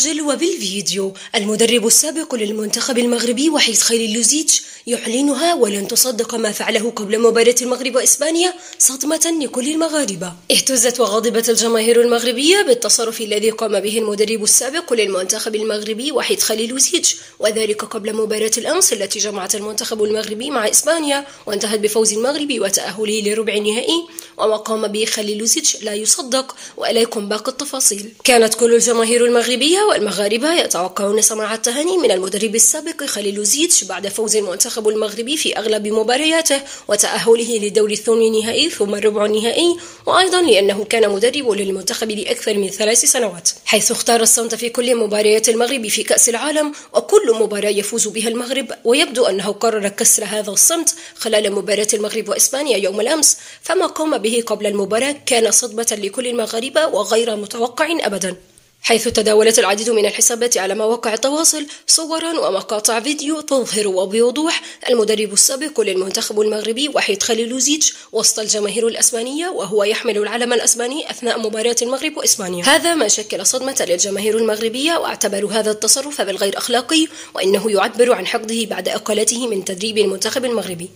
بالمسجل وبالفيديو. المدرب السابق للمنتخب المغربي وحيد خليل لوزيتش يعلنها، ولن تصدق ما فعله قبل مباراة المغرب وإسبانيا صدمة لكل المغاربة. اهتزت وغضبت الجماهير المغربية بالتصرف الذي قام به المدرب السابق للمنتخب المغربي وحيد خليل لوزيتش، وذلك قبل مباراة الأمس التي جمعت المنتخب المغربي مع إسبانيا وانتهت بفوز المغرب وتأهله لربع النهائي. وما قام به خليل لوزيتش لا يصدق، وإليكم باقي التفاصيل. كانت كل الجماهير المغربية والمغاربة يتوقعون سماع التهاني من المدرب السابق خليل لوزيتش بعد فوز المنتخب المغربي في أغلب مبارياته وتأهله للدور الثمن النهائي ثم الربع النهائي، وأيضا لأنه كان مدرب للمنتخب لأكثر من 3 سنوات، حيث اختار الصمت في كل مباريات المغرب في كأس العالم، وكل مباراة يفوز بها المغرب. ويبدو أنه قرر كسر هذا الصمت خلال مباراة المغرب وإسبانيا يوم الأمس، فما قام به قبل المباراة كان صدمة لكل المغاربة وغير متوقع أبدا، حيث تداولت العديد من الحسابات على مواقع التواصل صورا ومقاطع فيديو تظهر وبوضوح المدرب السابق للمنتخب المغربي وحيد خليل لوزيتش وسط الجماهير الأسبانية وهو يحمل العلم الأسباني أثناء مباراة المغرب وإسبانيا. هذا ما شكل صدمة للجماهير المغربية، واعتبروا هذا التصرف بالغير أخلاقي، وإنه يعبر عن حقده بعد إقالته من تدريب المنتخب المغربي.